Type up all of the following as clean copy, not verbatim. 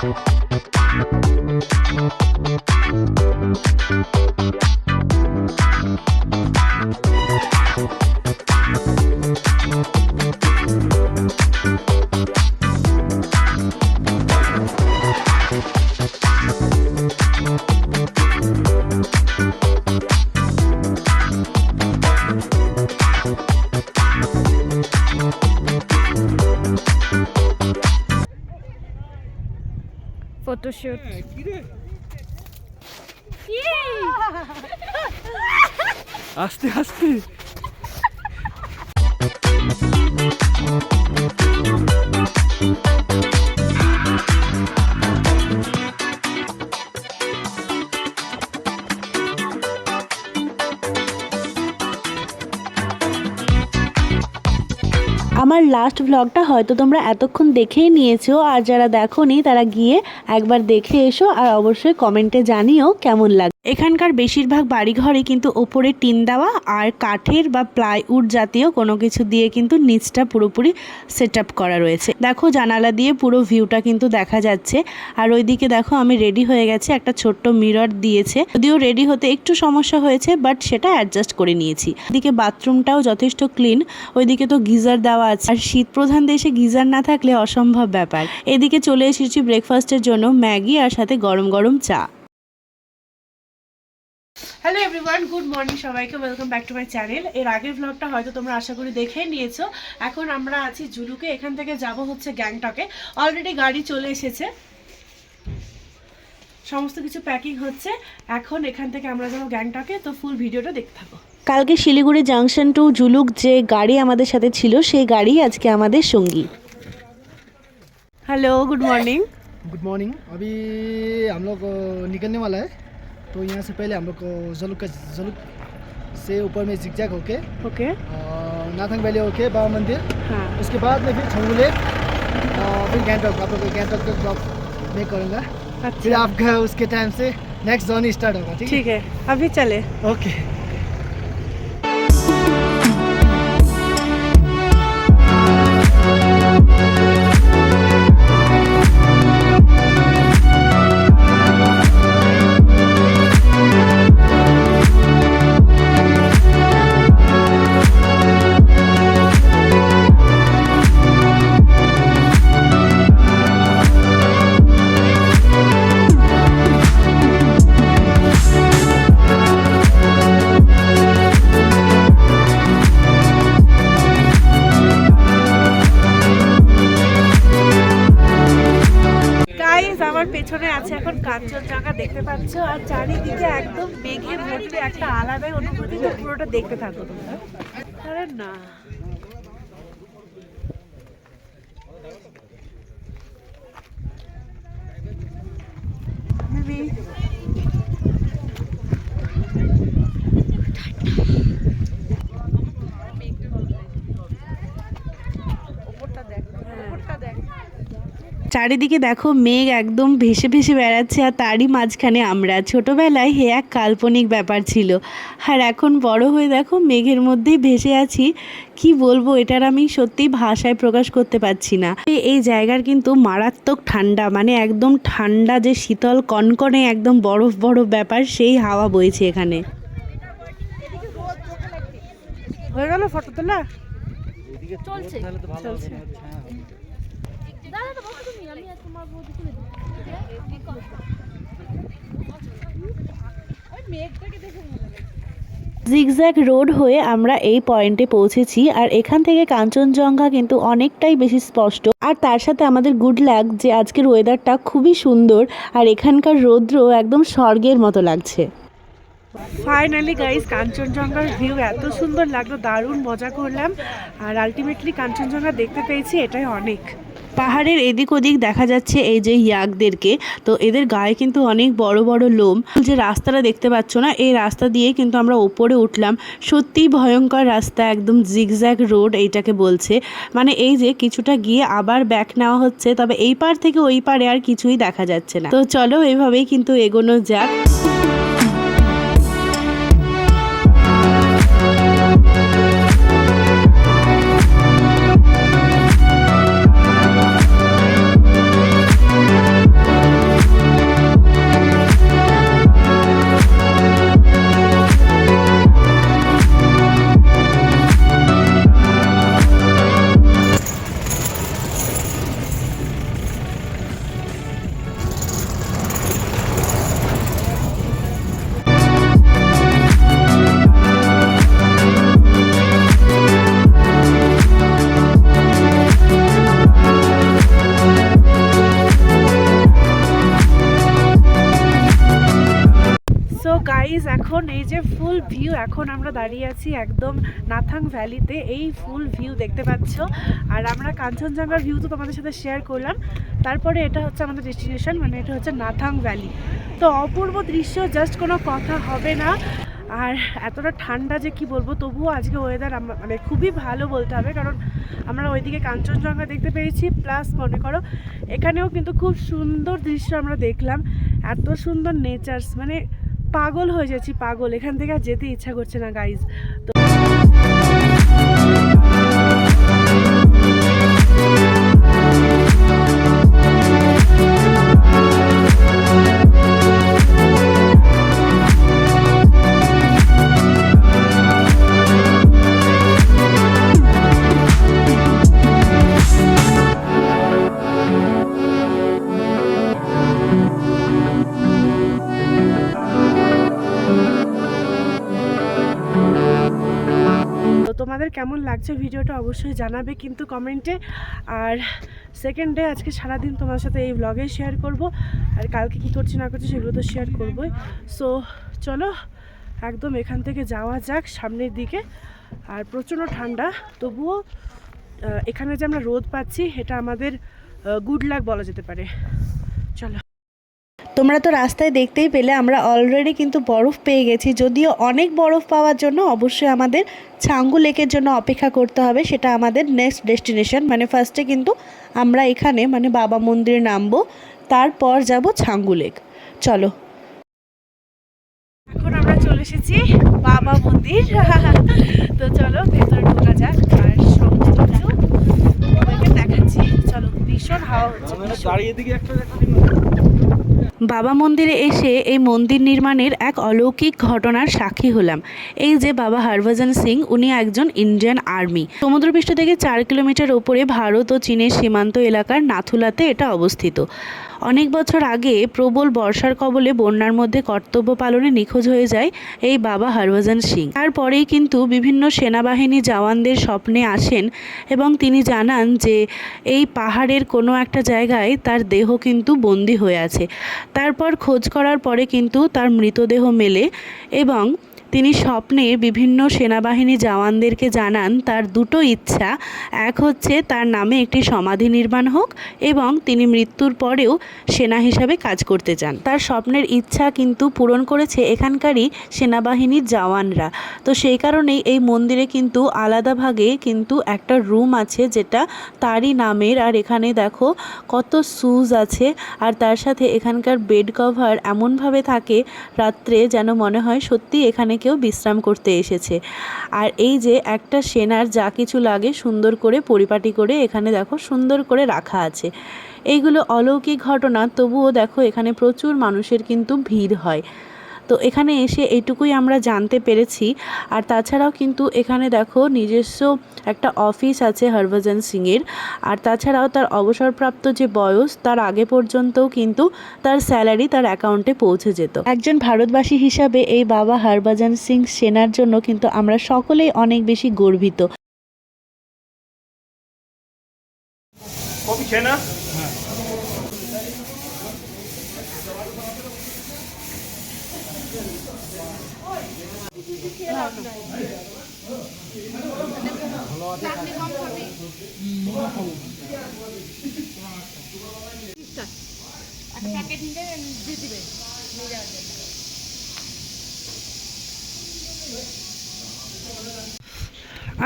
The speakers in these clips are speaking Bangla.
ফটোশুট আস্তে আস্তে আমার লাস্ট ব্লগটা হয়তো তোমরা এতক্ষণ দেখেই নিয়েছো, আর যারা দেখোনি তারা গিয়ে একবার দেখে এসো আর অবশ্যই কমেন্টে জানিও কেমন লাগে। এখানকার বেশিরভাগ বাড়িঘরে কিন্তু ওপরে টিন দেওয়া আর কাঠের বা প্লাইউড জাতীয় কোনো কিছু দিয়ে কিন্তু নিচটা পুরোপুরি সেট আপ করা রয়েছে। দেখো জানালা দিয়ে পুরো ভিউটা কিন্তু দেখা যাচ্ছে। আর ওইদিকে দেখো আমি রেডি হয়ে গেছে, একটা ছোট্ট মিরর দিয়েছে, যদিও রেডি হতে একটু সমস্যা হয়েছে বাট সেটা অ্যাডজাস্ট করে নিয়েছি। এদিকে বাথরুমটাও যথেষ্ট ক্লিন, ওইদিকে তো গিজার দেওয়া আছে, আর শীত প্রধান দেশে গিজার না থাকলে অসম্ভব ব্যাপার। এদিকে চলে এসেছি ব্রেকফাস্টের জন্য ম্যাগি আর সাথে গরম গরম চা। হ্যালো এভরিওয়ান, গুড মর্নিং সবাইকে, welcome back to my channel. এর আগের ব্লগটা হয়তো তোমরা আশা করি দেখে নিয়েছো। এখন আমরা আছি জুলুকে, এখান থেকে যাব হচ্ছে গ্যাংটকে। অলরেডি গাড়ি চলে এসেছে, সমস্ত কিছু প্যাকিং হচ্ছে। এখন এখান থেকে আমরা যাবো গ্যাংটকে, তো ফুল ভিডিওটা দেখতে থাকো। কালকে শিলিগুড়ি জাংশন টু জুলুক যে গাড়ি আমাদের সাথে ছিল সেই গাড়ি আজকে আমাদের সঙ্গী। Hello good morning. Good morning. अभी हम लोग निकलने वाला है, तो यहाँ से पहले हम लोग को जलुक से ऊपर में जिगजैग होके ओके नाथंग वैली होके बाबा मंदिर, हाँ उसके बाद में फिर छंगू लेक, फिर गैंगटॉक। आप लोग गैंगटॉक का ब्लॉग मैं करूँगा। अच्छा, फिर आपका उसके टाइम से नेक्स्ट जर्नी स्टार्ट होगा। ठीक है अभी चले। ओके। পেছনে আছে এখন কাঞ্চনজঙ্ঘা দেখতে পাচ্ছ, আর চারিদিকে একদম মেঘে ভর্তি, একটা আলাদাই অনুভূতি। তো পুরোটা দেখতে থাকো তোমরা। আরে না চারিদিকে দেখো মেঘ একদম ভেসে ভেসে বেড়াচ্ছে, আর তারই মাঝখানে আমরা। ছোটবেলায় হে এক কাল্পনিক ব্যাপার ছিল, আর এখন বড় হয়ে দেখো মেঘের মধ্যেই ভেসে আছি। কি বলবো, এটার আমি সত্যি ভাষায় প্রকাশ করতে পারছি না। এই জায়গার কিন্তু মারাত্মক ঠান্ডা, মানে একদম ঠান্ডা যে শীতল কনকনে একদম বরফ বরফ ব্যাপার, সেই হাওয়া বইছে এখানে। হয়ে গেল ফটো তোলা? চলছে চলছে। জিগজ্যাগ রোড হয়ে আমরা এই পয়েন্টে পৌঁছেছি, আর এখান থেকে কাঞ্চনজঙ্ঘা কিন্তু অনেকটাই বেশি স্পষ্ট। আর তার সাথে আমাদের গুড লাক যে আজকের ওয়েদারটা খুবই সুন্দর, আর এখানকার রৌদ্র একদম স্বর্গের মতো লাগছে। ফাইনালি গাইস, কাঞ্চনজঙ্ঘার ভিউ এত সুন্দর লাগলো, দারুণ মজা করলাম, আর আলটিমেটলি কাঞ্চনজঙ্ঘা দেখতে পেয়েছি, এটাই অনেক। পাহাড়ের এদিক ওদিক দেখা যাচ্ছে এই যে ইয়াকদেরকে, তো এদের গায়ে কিন্তু অনেক বড় বড় লোম। যে রাস্তাটা দেখতে পাচ্ছ না, এই রাস্তা দিয়ে কিন্তু আমরা ওপরে উঠলাম। সত্যিই ভয়ঙ্কর রাস্তা, একদম জিগজ্যাগ রোড এইটাকে বলছে। মানে এই যে কিছুটা গিয়ে আবার ব্যাক নেওয়া হচ্ছে, তবে এই পার থেকে ওই পারে আর কিছুই দেখা যাচ্ছে না। তো চলো এইভাবেই কিন্তু এগোনো যাক। গাইজ এখন এই যে ফুল ভিউ, এখন আমরা দাঁড়িয়ে আছি একদম নাথাং ভ্যালিতে, এই ফুল ভিউ দেখতে পাচ্ছ। আর আমরা কাঞ্চনজঙ্ঘার ভিউ তো তোমাদের সাথে শেয়ার করলাম, তারপরে এটা হচ্ছে আমাদের ডেস্টিনেশন, মানে এটা হচ্ছে নাথাং ভ্যালি। তো অপূর্ব দৃশ্য, জাস্ট কোনো কথা হবে না। আর এতটা ঠান্ডা যে কি বলবো, তবুও আজকে ওয়েদার মানে খুবই ভালো বলতে হবে, কারণ আমরা ওইদিকে কাঞ্চনজঙ্ঘা দেখতে পেয়েছি, প্লাস মনে করো এখানেও কিন্তু খুব সুন্দর দৃশ্য আমরা দেখলাম। এত সুন্দর নেচার্স, মানে পাগল হয়ে যাচ্ছি, পাগল। এখান থেকে আর যেতে ইচ্ছা করছে না গাইজ। তো তোমাদের কেমন লাগছে ভিডিওটা অবশ্যই জানাবে কিন্তু কমেন্টে। আর সেকেন্ড ডে আজকে সারাদিন তোমার সাথে এই ব্লগে শেয়ার করব, আর কালকে কি করছি না করছি সেগুলো তো শেয়ার করবই। সো চলো একদম এখান থেকে যাওয়া যাক সামনের দিকে। আর প্রচণ্ড ঠান্ডা, তবুও এখানে যে আমরা রোদ পাচ্ছি এটা আমাদের গুড লাক বলা যেতে পারে। চলো। তোমরা তো রাস্তায় দেখতেই পেলে আমরা অলরেডি কিন্তু বরফ পেয়ে গেছি, যদিও অনেক বরফ পাওয়ার জন্য অবশ্যই আমাদের ছাঙ্গু লেকের জন্য অপেক্ষা করতে হবে, সেটা আমাদের নেক্সট ডেস্টিনেশন। মানে ফার্স্টে কিন্তু আমরা এখানে মানে বাবা মন্দিরে নামবো, তারপর যাব ছাঙ্গু লেক। চলো, এখন আমরা চলে এসেছি বাবা মন্দির। তো চলো ভেতরে ঢোকা যাক, আর সমস্ত কিছু তোমাদেরকে দেখাচ্ছি। চলো, ভীষণ হাওয়া হচ্ছে। বাবা মন্দিরে এসে এই মন্দির নির্মাণের এক অলৌকিক ঘটনার সাক্ষী হলাম। এই যে বাবা হরভজন সিং, উনি একজন ইন্ডিয়ান আর্মি। সমুদ্রপৃষ্ঠ থেকে 4 কিলোমিটার উপরে ভারত ও চীনের সীমান্ত এলাকার নাথুলাতে এটা অবস্থিত। অনেক বছর আগে প্রবল বর্ষার কবলে বন্যার মধ্যে কর্তব্য পালনে নিখোঁজ হয়ে যায় এই বাবা হরভজন সিং। তারপরেই কিন্তু বিভিন্ন সেনাবাহিনী জওয়ানদের স্বপ্নে আসেন এবং তিনি জানান যে এই পাহাড়ের কোনো একটা জায়গায় তার দেহ কিন্তু বন্দী হয়ে আছে। তারপর খোঁজ করার পরে কিন্তু তার মৃতদেহ মেলে এবং তিনি স্বপ্নে বিভিন্ন সেনাবাহিনী জওয়ানদেরকে জানান তার দুটো ইচ্ছা। এক হচ্ছে তার নামে একটি সমাধি নির্মাণ হোক এবং তিনি মৃত্যুর পরেও সেনা হিসাবে কাজ করতে চান। তার স্বপ্নের ইচ্ছা কিন্তু পূরণ করেছে এখানকারই সেনাবাহিনীর জওয়ানরা। তো সেই কারণেই এই মন্দিরে কিন্তু আলাদাভাবে কিন্তু একটা রুম আছে যেটা তারই নামের। আর এখানে দেখো কত শুজ আছে, আর তার সাথে এখানকার বেড কভার এমনভাবে থাকে রাত্রে যেন মনে হয় সত্যি এখানে কেউ বিশ্রাম করতে এসেছে। আর এই যে একটা সেনার যা কিছু লাগে সুন্দর করে পরিপাটি করে এখানে দেখো সুন্দর করে রাখা আছে। এইগুলো অলৌকিক ঘটনা, তবুও দেখো এখানে প্রচুর মানুষের কিন্তু ভিড় হয়। তো এখানে এসে এইটুকুই আমরা জানতে পেরেছি। আর তাছাড়াও কিন্তু এখানে দেখো নিজস্ব একটা অফিস আছে হরভজন সিংয়ের। আর তাছাড়াও তার অবসরপ্রাপ্ত যে বয়স, তার আগে পর্যন্তও কিন্তু তার স্যালারি তার অ্যাকাউন্টে পৌঁছে যেত। একজন ভারতবাসী হিসাবে এই বাবা হরভজন সিং সেনার জন্য কিন্তু আমরা সকলেই অনেক বেশি গর্বিত।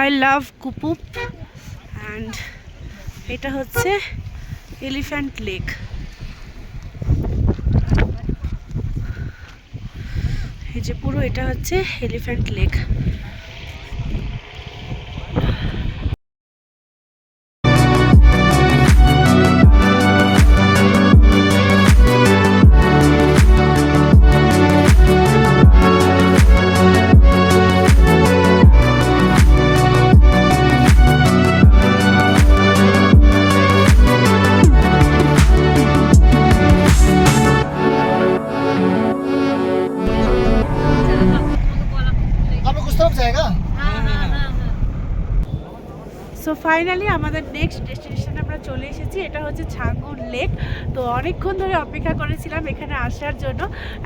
I love Kupup and এটা হচ্ছে এলিফ্যান্ট লেক। এই যে পুরো এটা হচ্ছে এলিফ্যান্ট লেক। সো ফাইনালি আমাদের নেক্সট ডেস্টিনেশনে আমরা চলে এসেছি। এটা হচ্ছে ছাঙ্গুর লেক। তো অনেকক্ষণ ধরে অপেক্ষা করেছিলাম এখানে আসার জন্য।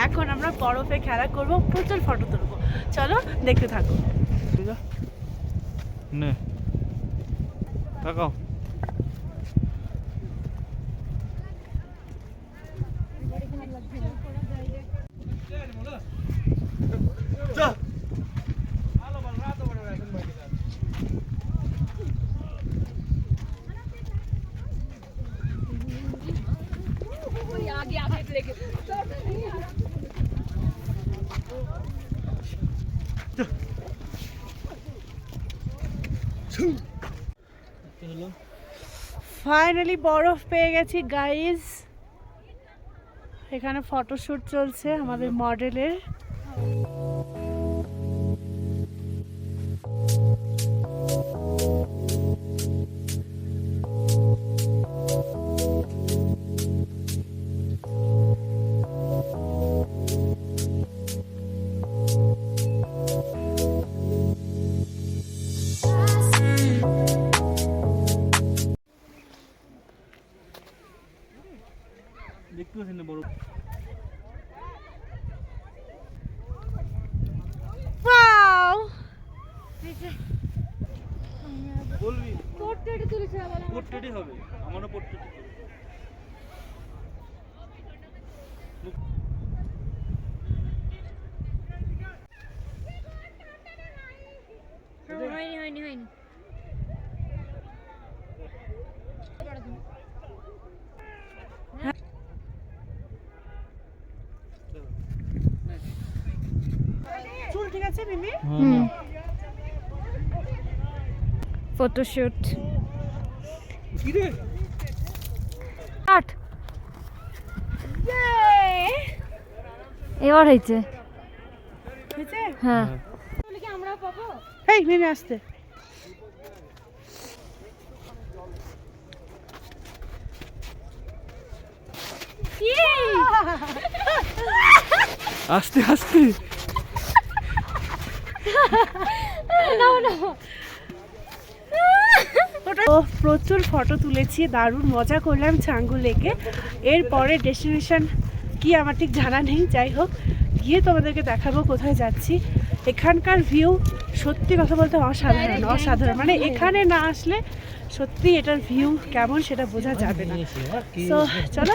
এখন আমরা বরফে খেলা করব, প্রচুর ফটো তুলব। চলো দেখতে থাকো। নে তাকাও। ফাইনালি বরফ পেয়ে গেছি গাইজ। এখানে ফটোশুট চলছে আমাদের মডেলের। দেখতে পাচ্ছেন না বড় ওয়াও, বলবি পোর্ট্রেট তুলেছে আবার পোর্ট্রেটই হবে আমারও পোর্ট্রেট হয়নি চুল ঠিক আছে মিমি? ফটোশুট কি রে আট এবার হয়েছে। হয়েছে? হ্যাঁ এই মিমি আসতে। আস্তে আস্তে তো প্রচুর ফটো তুলেছি, দারুণ মজা করলাম ছাঙ্গু লেকে। এরপরে ডেস্টিনেশন কি আমার ঠিক জানা নেই, যাই হোক গিয়ে তোমাদেরকে দেখাবো কোথায় যাচ্ছি। এখানকার ভিউ সত্যি কথা বলতে অসাধারণ অসাধারণ, মানে এখানে না আসলে সত্যি এটার ভিউ কেমন সেটা বোঝা যাবে না। তো চলো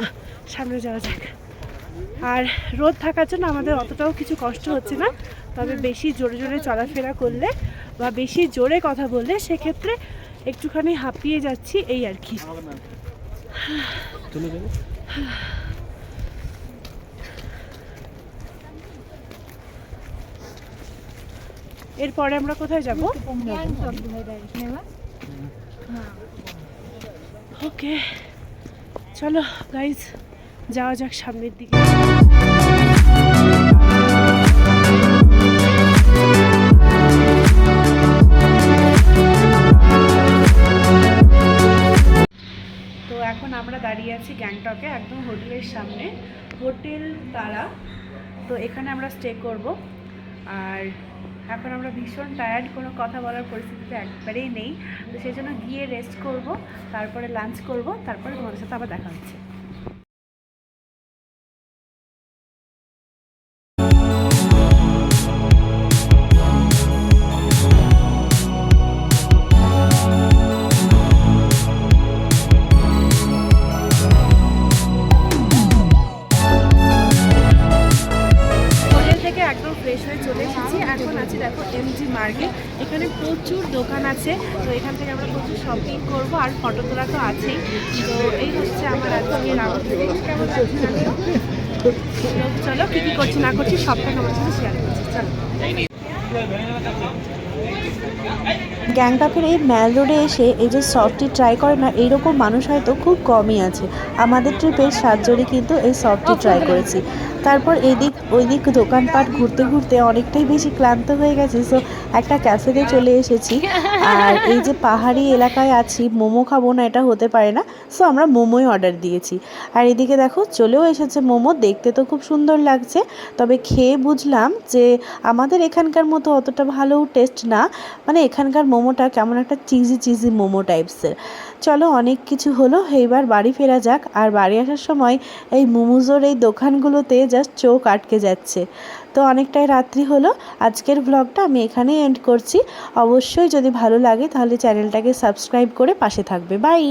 সামনে যাওয়া যাক। আর রোদ থাকার জন্য আমাদের অতটাও কিছু কষ্ট হচ্ছে না, তবে বেশি জোরে জোরে চলাফেরা করলে বা বেশি জোরে কথা বললে সেক্ষেত্রে একটুখানি হাঁপিয়ে যাচ্ছি, এই আর কি। চলে যাবে এরপরে আমরা কোথায় যাব? ওকে চলো গাইজ যাওয়া যাক সামনের দিকে। তো এখন আমরা দাঁড়িয়ে আছি গ্যাংটকে, একদম হোটেলের সামনে, হোটেল তারা। তো এখানে আমরা স্টে করব। আর এখন আমরা ভীষণ টায়ার্ড, কোনো কথা বলার পরিস্থিতিতে একবারেই নেই। তো সেই জন্য গিয়ে রেস্ট করব, তারপরে লাঞ্চ করব, তারপরে তোমাদের সাথে আবার দেখা হচ্ছে। একদম ফ্রেশ হয়ে চলে এসেছি। এখন আছি দেখো এমজি মার্কেট, এখানে প্রচুর দোকান আছে। তো এখান থেকে আমরা প্রচুর শপিং করবো, আর ফটো তোলা তো আছেই। তো এই হচ্ছে আমার আজকের আউটফিট। কেমন লাগছে? চলো কী কী করছি না করছি সবটা তোমার সাথে শেয়ার করছি। চলো। গ্যাংটকের এই ম্যাল রোডে এসে এই যে সফটটি ট্রাই করে না, এইরকম মানুষ হয়তো খুব কমই আছে। আমাদের ট্রিপের 7 জনই কিন্তু এই সফটটি ট্রাই করেছি। তারপর এদিক ওইদিক দোকানপাট ঘুরতে ঘুরতে অনেকটাই বেশি ক্লান্ত হয়ে গেছি। সো একটা ক্যাফেতে চলে এসেছি। আর এই যে পাহাড়ি এলাকায় আছি, মোমো খাবো না এটা হতে পারে না। সো আমরা মোমোই অর্ডার দিয়েছি। আর এদিকে দেখো চলেও এসেছে মোমো, দেখতে তো খুব সুন্দর লাগছে, তবে খেয়ে বুঝলাম যে আমাদের এখানকার মতো অতটা ভালো টেস্ট না, মানে এখানকার মোমোটা কেমন একটা চিজি মোমো টাইপসের। চলো অনেক কিছু হলো, এইবার বাড়ি ফেরা যাক। আর বাড়ি আসার সময় এই মোমোজোর এই দোকানগুলোতে জাস্ট চোখ আটকে যাচ্ছে। তো অনেকটাই রাত্রি হলো, আজকের ব্লগটা আমি এখানেই এন্ড করছি। অবশ্যই যদি ভালো লাগে তাহলে চ্যানেলটাকে সাবস্ক্রাইব করে পাশে থাকবে। বাই।